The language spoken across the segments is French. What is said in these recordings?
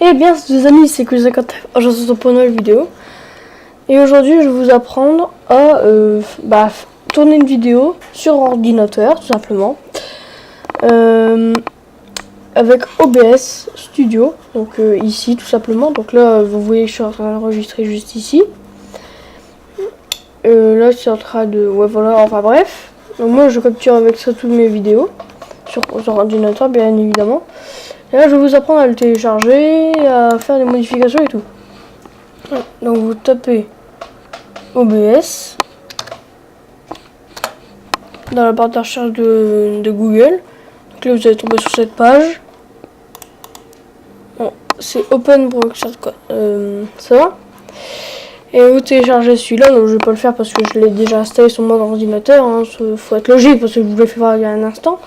Eh bien, les amis, c'est que j'en pour une nouvelle vidéo. Et aujourd'hui, je vais vous apprendre à tourner une vidéo sur ordinateur, tout simplement. Avec OBS Studio, donc ici, tout simplement. Donc là, vous voyez, je suis en train d'enregistrer juste ici. Là, je suis en train de... Ouais, voilà, enfin bref. Donc moi, je capture avec ça toutes mes vidéos. Sur ordinateur, bien évidemment. Et là, je vais vous apprendre à le télécharger, à faire des modifications et tout. Donc vous tapez OBS dans la barre de recherche de Google. Donc là, vous allez tomber sur cette page. Bon, c'est Open Broadcast quoi. Ça va. Et vous téléchargez celui-là, donc je vais pas le faire parce que je l'ai déjà installé sur mon ordinateur. Hein. Faut être logique parce que je vous l'ai fait voir il y a un instant.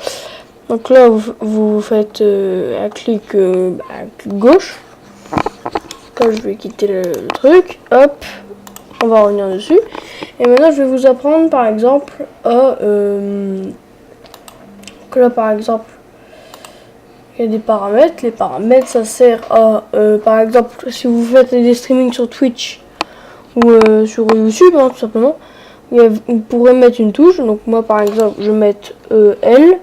Donc là, vous faites un clic gauche. Là, je vais quitter le truc. Hop, on va revenir dessus. Et maintenant, je vais vous apprendre, par exemple, à... que là, par exemple, il y a des paramètres. Les paramètres, ça sert à... par exemple, si vous faites des streamings sur Twitch ou sur YouTube, hein, tout simplement, vous pourrez mettre une touche. Donc moi, par exemple, je vais mettre L.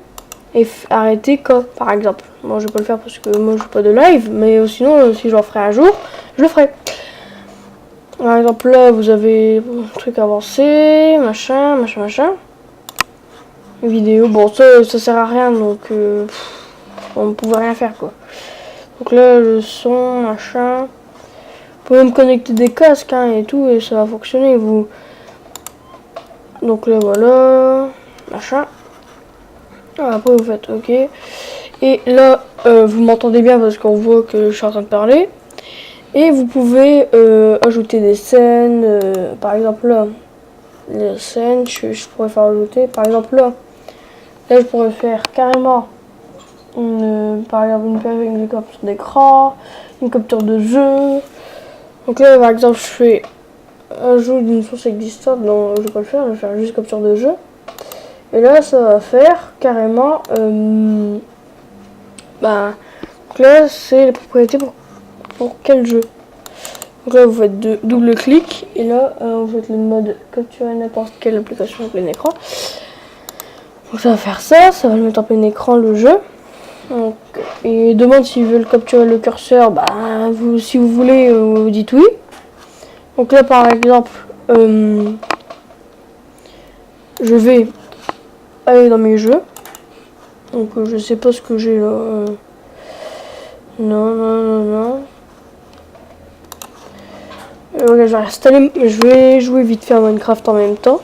Et arrêter K par exemple. Moi je vais pas le faire parce que moi je fais pas de live, mais sinon si j'en ferai un jour, je le ferai. Par exemple là vous avez un truc avancé, machin. Vidéo, bon ça sert à rien donc on ne pouvait rien faire quoi. Donc là le son, machin. Vous pouvez me connecter des casques hein, et tout et ça va fonctionner vous. Donc là voilà, machin. Après vous faites OK et là vous m'entendez bien parce qu'on voit que je suis en train de parler et vous pouvez ajouter des scènes par exemple là les scènes je pourrais faire ajouter par exemple là je pourrais faire carrément par exemple une capture d'écran, une capture de jeu. Donc là par exemple je fais ajout d'une source existante, non je vais pas le faire, je vais faire juste capture de jeu. Et là, ça va faire carrément... donc là, c'est les propriétés pour quel jeu. Donc là, vous faites double clic. Et là, vous faites le mode capturer n'importe quelle application en plein écran. Donc ça va faire ça. Ça va le mettre en plein écran, le jeu. Donc, et il demande s'ils veulent capturer le curseur. Si vous voulez, vous dites oui. Donc là, par exemple, je vais... aller dans mes jeux. Donc je sais pas ce que j'ai là. Non. Regarde, je vais jouer vite fait à Minecraft en même temps.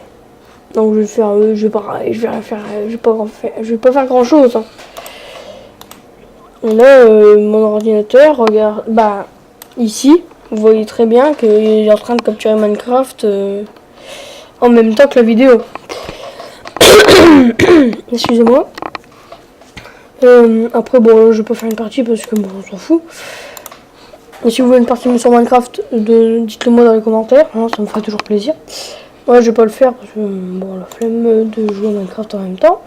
Donc je vais faire je vais pas faire grand chose. Hein. Et là mon ordinateur regarde ici, vous voyez très bien qu'il est en train de capturer Minecraft en même temps que la vidéo. Excusez-moi. Après bon je vais pas faire une partie parce que bon on s'en fout. Et si vous voulez une partie sur Minecraft, dites-le moi dans les commentaires, hein, ça me fera toujours plaisir. Moi je vais pas le faire parce que bon la flemme de jouer à Minecraft en même temps.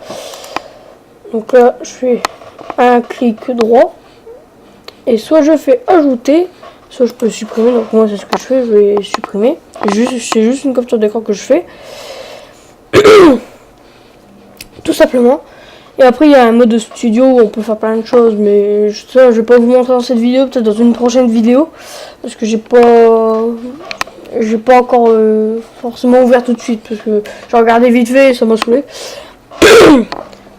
Donc là je fais un clic droit et soit je fais ajouter, soit je peux supprimer. Donc moi c'est ce que je fais, je vais supprimer. C'est juste une capture d'écran que je fais. Tout simplement. Et après il y a un mode studio où on peut faire plein de choses, mais ça je vais pas vous montrer dans cette vidéo, peut-être dans une prochaine vidéo, parce que j'ai pas encore forcément ouvert tout de suite, parce que j'ai regardé vite fait et ça m'a saoulé.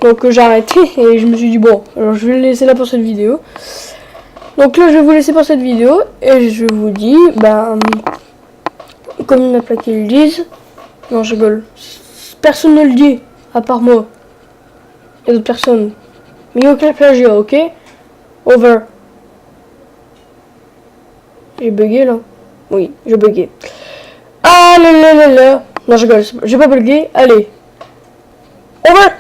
Donc j'ai arrêté et je me suis dit bon, alors je vais le laisser là pour cette vidéo. Donc là je vais vous laisser pour cette vidéo et je vous dis comme la plaque ils le disent, non je rigole, personne ne le dit à part moi. Et d'autres personnes. Mais aucun plagiat, ok? Over. J'ai bugué là? Oui, j'ai bugué. Ah là là là là. Non, je rigole, j'ai pas bugué. Allez. Over.